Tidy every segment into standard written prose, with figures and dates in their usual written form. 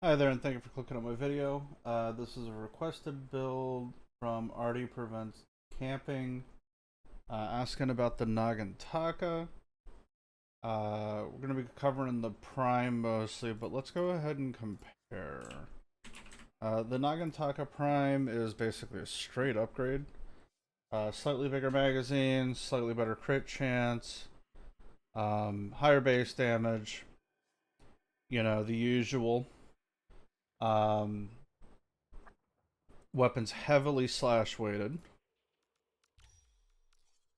Hi there, and thank you for clicking on my video. This is a requested build from Artie Prevents Camping, asking about the Nagantaka. We're going to be covering the Prime mostly, but let's go ahead and compare. The Nagantaka Prime is basically a straight upgrade. Slightly bigger magazine, slightly better crit chance, higher base damage, the usual. Um, Weapons heavily slash weighted.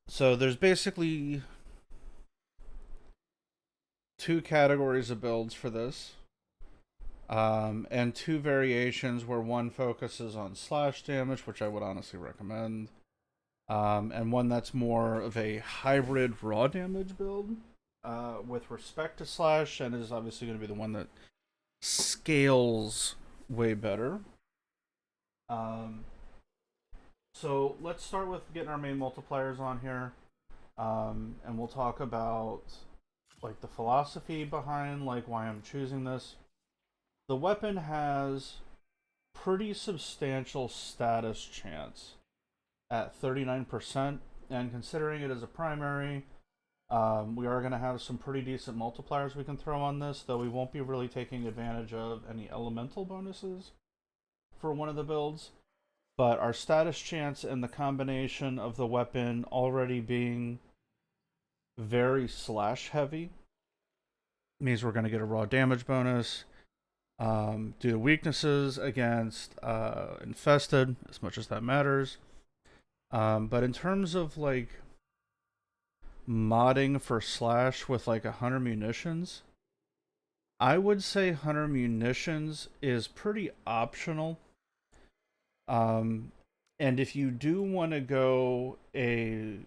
So there's basically two categories of builds for this, and two variations where one focuses on slash damage, which I would honestly recommend, and one that's more of a hybrid raw damage build with respect to slash, and is obviously going to be the one that scales way better. Um, so let's start with getting our main multipliers on here, and we'll talk about like the philosophy behind like why I'm choosing this. The weapon has pretty substantial status chance at 39%, and considering it is a primary, we are going to have some pretty decent multipliers we can throw on this, though we won't be really taking advantage of any elemental bonuses for one of the builds. But our status chance and the combination of the weapon already being very slash heavy means we're going to get a raw damage bonus due to weaknesses against infested, as much as that matters. But in terms of like modding for slash with like 100 munitions, I would say 100 munitions is pretty optional. And if you do want to go a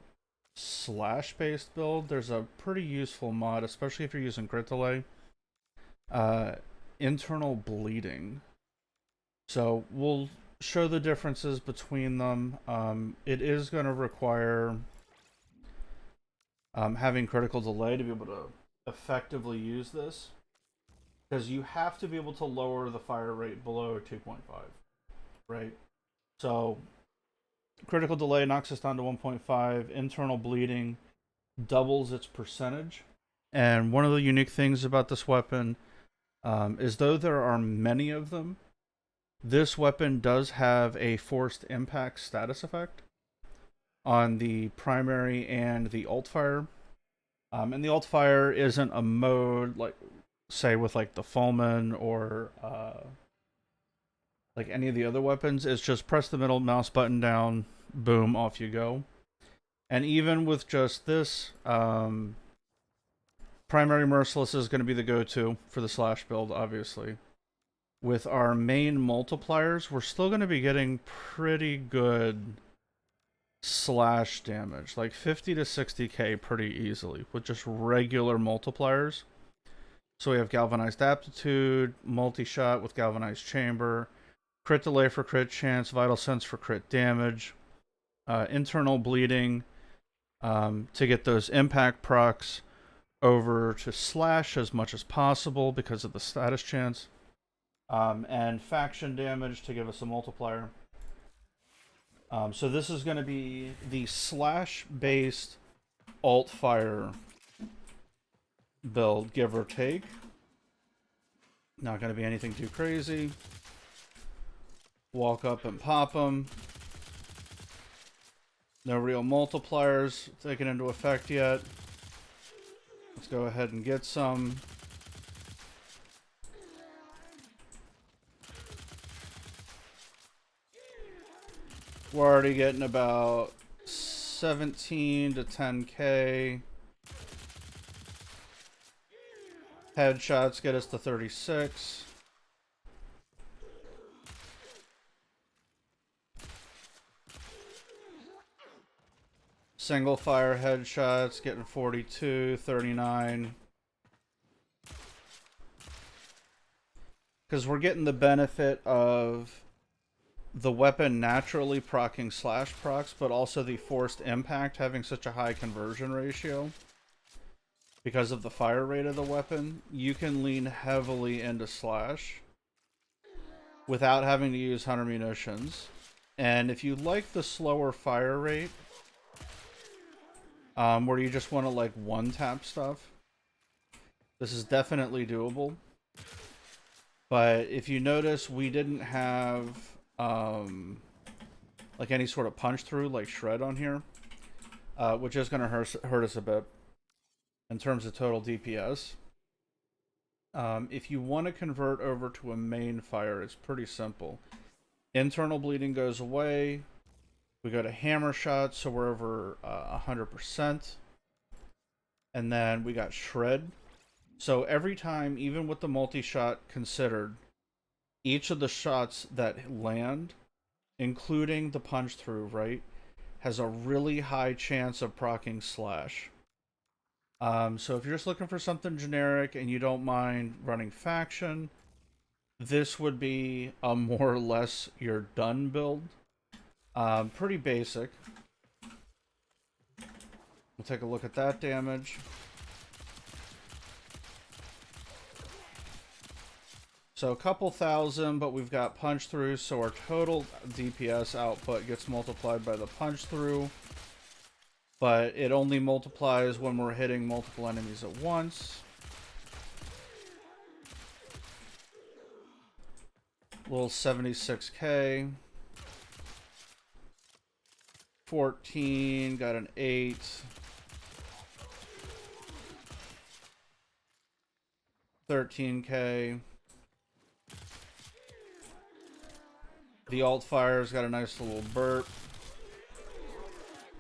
slash based build, there's a pretty useful mod, especially if you're using crit delay. Uh, Internal bleeding. So we'll show the differences between them. It is going to require having critical delay to be able to effectively use this, because you have to be able to lower the fire rate below 2.5, right? So critical delay knocks us down to 1.5. Internal bleeding doubles its percentage. And one of the unique things about this weapon is, though there are many of them, this weapon does have a forced impact status effect on the primary and the alt fire. And the alt fire isn't a mode like, say, with like the Fallman or like any of the other weapons. It's just press the middle mouse button down, boom, off you go. And even with just this, primary merciless is going to be the go-to for the slash build, obviously. With our main multipliers, we're still going to be getting pretty good slash damage, like 50 to 60k pretty easily with just regular multipliers. So we have galvanized aptitude, multi-shot with galvanized chamber, crit delay for crit chance, vital sense for crit damage, internal bleeding to get those impact procs over to slash as much as possible because of the status chance, and faction damage to give us a multiplier. So this is going to be the slash-based alt-fire build, give or take. Not going to be anything too crazy. Walk up and pop them. No real multipliers taken into effect yet. Let's go ahead and get some. We're already getting about 17 to 10k. Headshots get us to 36. Single fire headshots getting 42, 39. Because we're getting the benefit of the weapon naturally proccing slash procs, but also the forced impact having such a high conversion ratio. Because of the fire rate of the weapon, you can lean heavily into slash without having to use 100 munitions. And if you like the slower fire rate, where you just want to like one-tap stuff, this is definitely doable. But if you notice, we didn't have like any sort of punch through like shred on here, which is going to hurt us a bit in terms of total DPS. If you want to convert over to a main fire, it's pretty simple. Internal bleeding goes away. We go to hammer shot, so we're over 100%. And then we got shred. So every time, even with the multi-shot considered, each of the shots that land, including the punch through, right, has a really high chance of proccing slash. So if you're just looking for something generic and you don't mind running faction, this would be a more or less your done build. Pretty basic. We'll take a look at that damage. So a couple thousand, but we've got punch through, so our total DPS output gets multiplied by the punch through. But it only multiplies when we're hitting multiple enemies at once. Little 76k. 14, got an 8. 13k. The alt fire's got a nice little burp.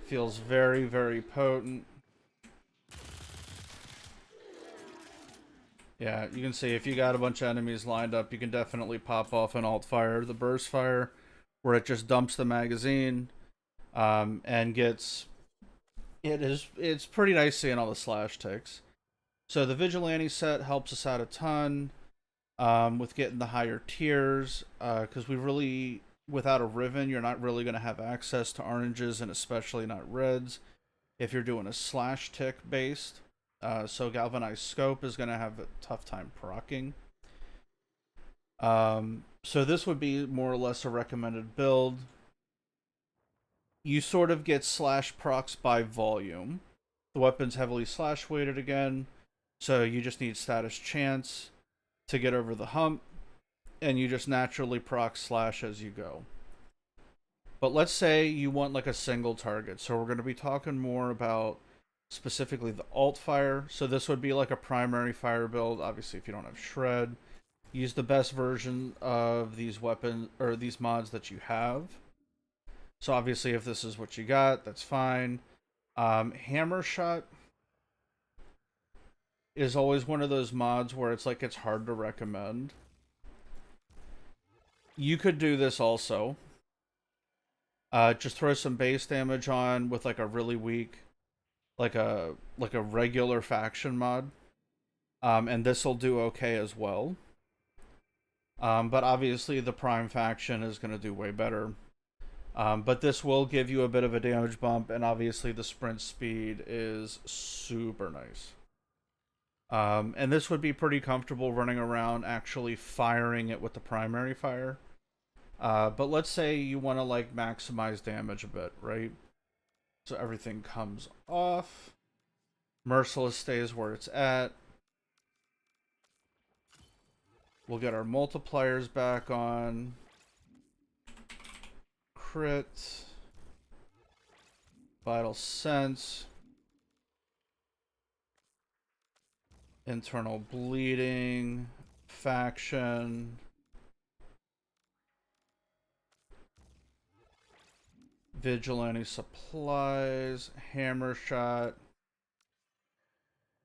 Feels very, very potent. Yeah, you can see if you got a bunch of enemies lined up, you can definitely pop off an alt fire. The burst fire, where it just dumps the magazine, and gets... It's pretty nice seeing all the slash ticks. So the Vigilante set helps us out a ton with getting the higher tiers, because we really... Without a Riven, you're not really going to have access to oranges, and especially not reds, if you're doing a slash tick based. So Galvanized Scope is going to have a tough time proccing. So this would be more or less a recommended build. You sort of get slash procs by volume. The weapon's heavily slash weighted again, so you just need status chance to get over the hump, and you just naturally proc slash as you go. But let's say you want like a single target, so we're going to be talking more about specifically the alt fire. So this would be like a primary fire build. Obviously, if you don't have shred, use the best version of these weapons or these mods that you have. So obviously, if this is what you got, that's fine. Hammer shot is always one of those mods where it's like it's hard to recommend. You could do this also. Just throw some base damage on with like a really weak, like a regular faction mod, and this will do okay as well. But obviously the prime faction is going to do way better. But this will give you a bit of a damage bump, and obviously the sprint speed is super nice. And this would be pretty comfortable running around actually firing it with the primary fire. But let's say you want to like maximize damage a bit, right? So everything comes off. Merciless stays where it's at. We'll get our multipliers back on. Crit. Vital Sense. Internal bleeding. Faction. Vigilante supplies. Hammer shot.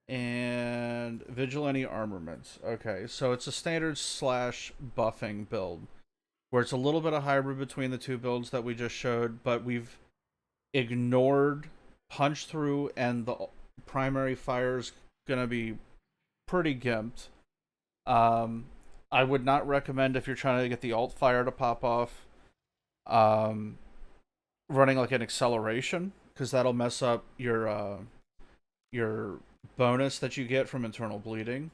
And Vigilante armaments. Okay, so it's a standard slash buffing build, where it's a little bit of hybrid between the two builds that we just showed, but we've ignored punch through, and the primary fire's gonna be pretty gimped. I would not recommend, if you're trying to get the alt fire to pop off, running like an acceleration, because that'll mess up your bonus that you get from internal bleeding.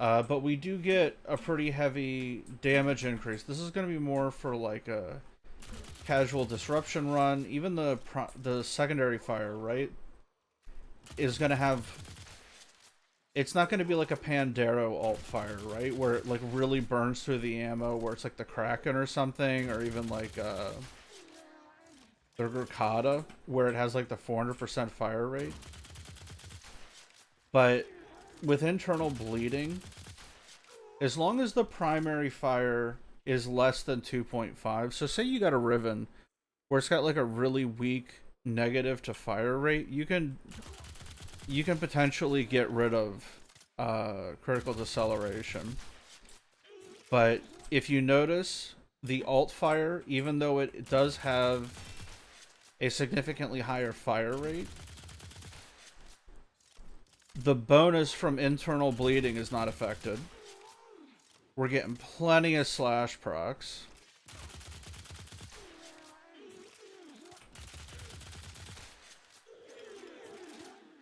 But we do get a pretty heavy damage increase. This is going to be more for like a casual disruption run. Even the secondary fire, right, is going to have... It's not going to be like a Pandero alt fire, right? Where it like really burns through the ammo, where it's like the Kraken or something, or even like the Gurkada, where it has like the 400% fire rate. But with internal bleeding, as long as the primary fire is less than 2.5, so say you got a Riven where it's got like a really weak negative to fire rate, you can potentially get rid of critical deceleration. But if you notice, the alt fire, even though it does have a significantly higher fire rate, the bonus from internal bleeding is not affected. We're getting plenty of slash procs.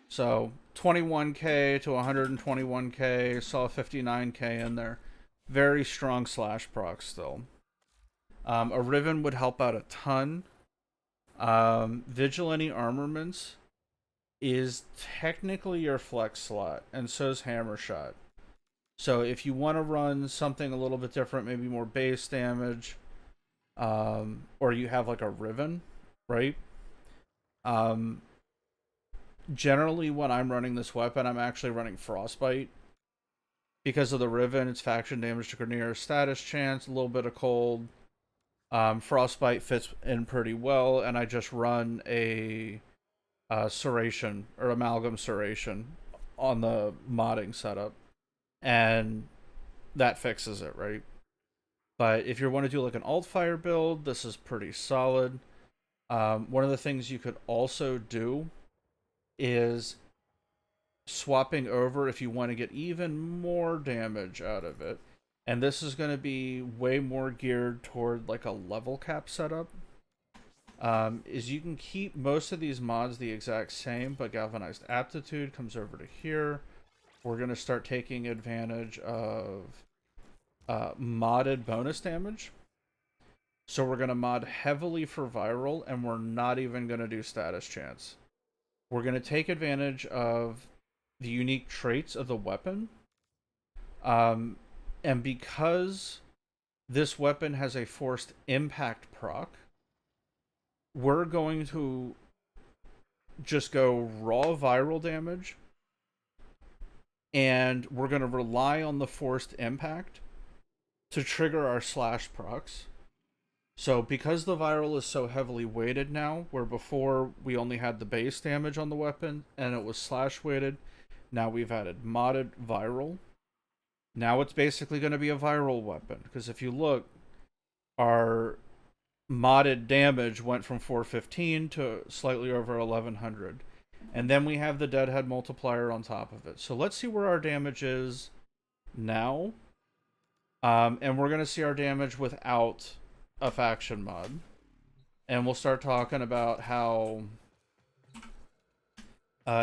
So 21k to 121k, saw 59k in there. Very strong slash proc still. A Riven would help out a ton. Vigilante Armaments is technically your flex slot, and so is Hammer Shot. So if you want to run something a little bit different, maybe more base damage, or you have like a Riven, right? Generally, when I'm running this weapon, I'm actually running Frostbite. Because of the Riven, it's faction damage to Grineer, status chance, a little bit of cold. Frostbite fits in pretty well, and I just run a Serration, or Amalgam Serration, on the modding setup. And that fixes it, right? But if you want to do like an alt-fire build, this is pretty solid. One of the things you could also do is swapping over if you want to get even more damage out of it. And this is going to be way more geared toward like a level cap setup. Is you can keep most of these mods the exact same, but Galvanized Aptitude comes over to here. We're going to start taking advantage of modded bonus damage. So we're going to mod heavily for viral, and we're not even going to do status chance. We're going to take advantage of the unique traits of the weapon. And because this weapon has a forced impact proc, we're going to just go raw viral damage, and we're going to rely on the forced impact to trigger our slash procs. So because the viral is so heavily weighted now, where before we only had the base damage on the weapon and it was slash weighted, now we've added modded viral. Now it's basically going to be a viral weapon, because if you look, our modded damage went from 415 to slightly over 1100. And then we have the Deadhead multiplier on top of it. So let's see where our damage is now. And we're going to see our damage without a faction mod. And we'll start talking about how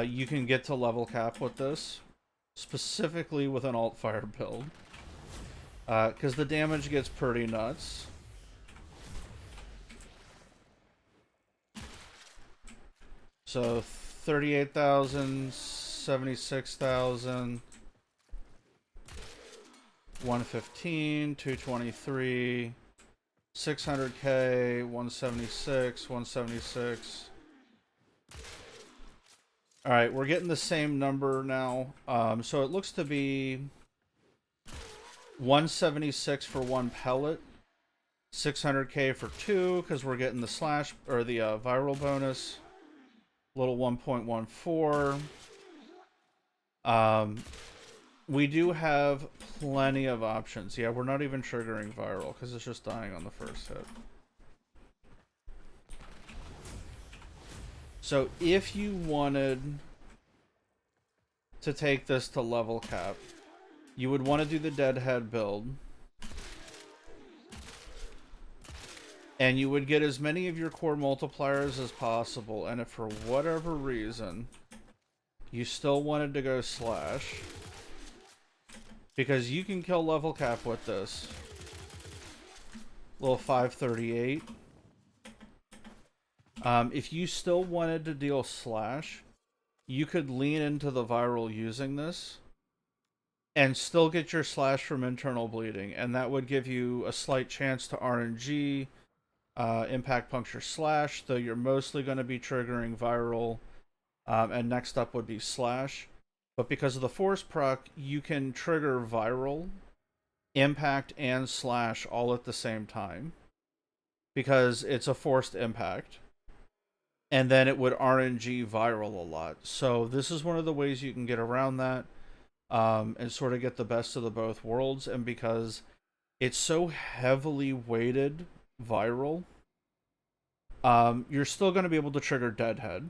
you can get to level cap with this, specifically with an alt fire build. Because the damage gets pretty nuts. So 38,000, 76,000, 115, 223, 600k, 176, 176. Alright, we're getting the same number now. So it looks to be 176 for one pellet, 600k for two, because we're getting the slash, or the viral bonus. Little 1.14. We do have plenty of options. Yeah, we're not even triggering viral because it's just dying on the first hit. So if you wanted to take this to level cap, you would want to do the Deadhead build. And you would get as many of your core multipliers as possible. And if for whatever reason you still wanted to go slash, because you can kill level cap with this. Little 538. If you still wanted to deal slash, you could lean into the viral using this and still get your slash from internal bleeding, and that would give you a slight chance to RNG, impact puncture slash, though you're mostly going to be triggering viral, and next up would be slash. But because of the force proc, you can trigger viral, impact, and slash all at the same time because it's a forced impact. And then it would RNG viral a lot. So this is one of the ways you can get around that, and sort of get the best of the both worlds. And because it's so heavily weighted viral, you're still going to be able to trigger Deadhead.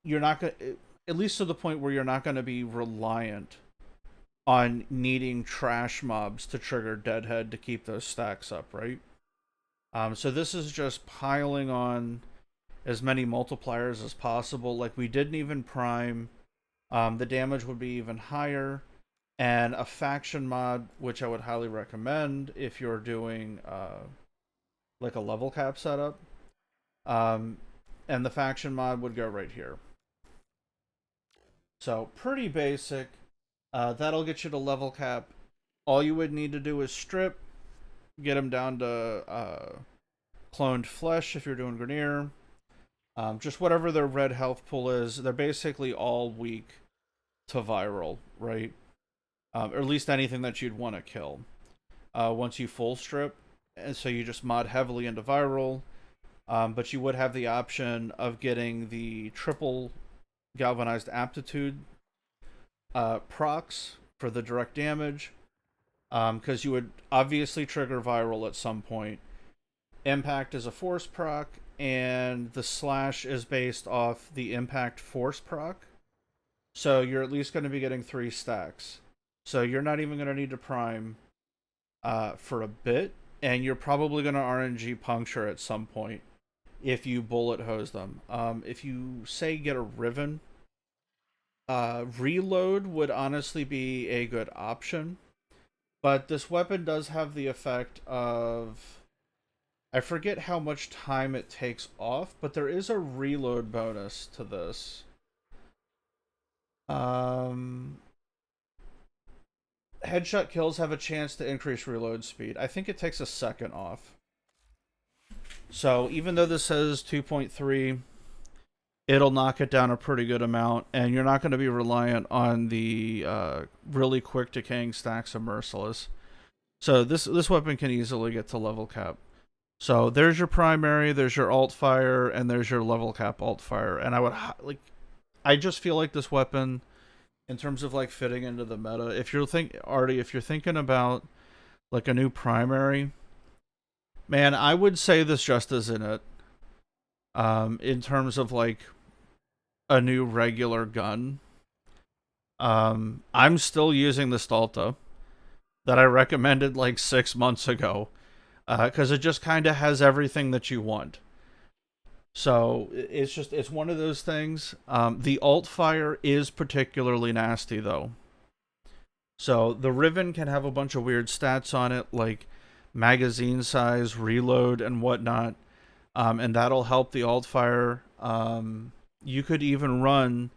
You're not going to, at least to the point where you're not going to be reliant on needing trash mobs to trigger Deadhead to keep those stacks up, right? So this is just piling on as many multipliers as possible. Like, we didn't even prime. The damage would be even higher. And a faction mod, which I would highly recommend if you're doing like a level cap setup. And the faction mod would go right here. So pretty basic. That'll get you to level cap. All you would need to do is strip, get them down to cloned flesh if you're doing Grenier. Just whatever their red health pool is. They're basically all weak to viral, right? Or at least anything that you'd want to kill. Once you full strip, and so you just mod heavily into viral. But you would have the option of getting the triple galvanized aptitude procs for the direct damage, because you would obviously trigger viral at some point. Impact is a force proc, and the slash is based off the impact force proc. So you're at least going to be getting 3 stacks. So you're not even going to need to prime for a bit, and you're probably going to RNG puncture at some point if you bullet hose them. If you, say, get a Riven, reload would honestly be a good option. But this weapon does have the effect of, I forget how much time it takes off, but there is a reload bonus to this. Headshot kills have a chance to increase reload speed. I think it takes a second off. So even though this says 2.3, it'll knock it down a pretty good amount, and you're not going to be reliant on the really quick decaying stacks of Merciless. So this weapon can easily get to level cap. So there's your primary, there's your alt fire, and there's your level cap alt fire. And I just feel like this weapon, in terms of like fitting into the meta, if you're thinking about like a new primary, man, I would say this just isn't it. In terms of like a new regular gun, I'm still using the Stalta that I recommended like 6 months ago, because it just kind of has everything that you want. So it's one of those things. The alt fire is particularly nasty though. So the Riven can have a bunch of weird stats on it, like magazine size, reload, and whatnot, and that'll help the alt fire. You could even run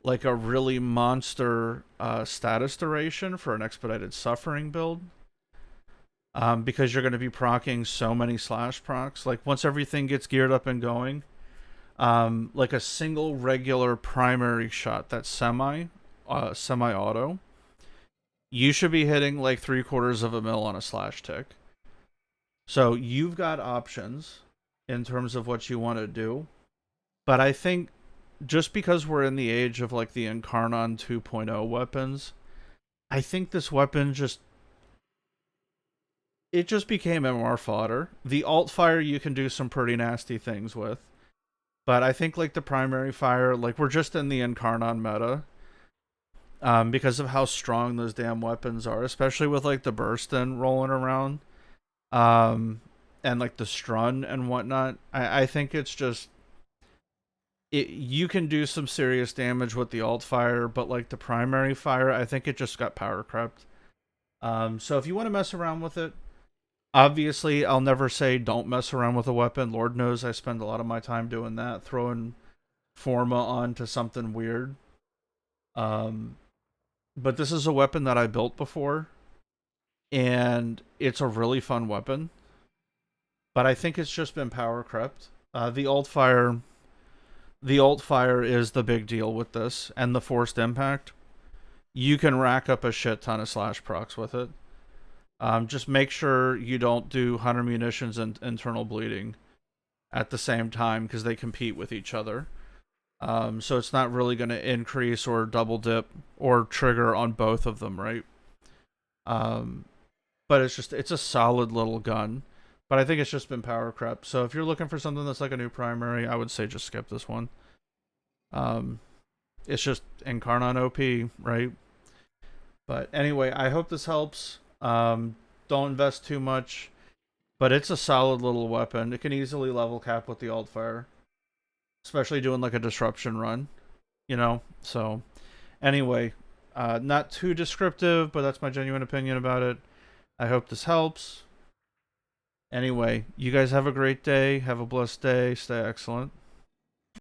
like a really monster status duration for an expedited suffering build, because you're going to be proccing so many slash procs. Like once everything gets geared up and going, like a single regular primary shot that's semi-auto, you should be hitting like 3/4 of a mil on a slash tick. So you've got options in terms of what you want to do. But I think just because we're in the age of like the Incarnon 2.0 weapons, I think this weapon just became MR fodder. The alt fire you can do some pretty nasty things with. But I think like the primary fire, like we're just in the Incarnon meta. Because of how strong those damn weapons are, especially with like the Burstin rolling around. And like the Strun and whatnot. I think it's just, you can do some serious damage with the alt fire, but like the primary fire, I think it just got power crept. So if you want to mess around with it, obviously I'll never say don't mess around with a weapon. Lord knows I spend a lot of my time doing that, throwing Forma onto something weird. Um, but this is a weapon that I built before, and it's a really fun weapon. But I think it's just been power crept. The alt fire is the big deal with this, and the forced impact. You can rack up a shit ton of slash procs with it. Just make sure you don't do hunter munitions and internal bleeding at the same time because they compete with each other. So it's not really going to increase or double dip or trigger on both of them, right? Um, but it's a solid little gun. But I think it's just been power crept. So if you're looking for something that's like a new primary, I would say just skip this one. Um, it's just Incarnon OP, right? But anyway, I hope this helps. Don't invest too much, but it's a solid little weapon. It can easily level cap with the alt fire, especially doing like a disruption run, you know? So anyway, not too descriptive, but that's my genuine opinion about it. I hope this helps. Anyway, you guys have a great day. Have a blessed day. Stay excellent.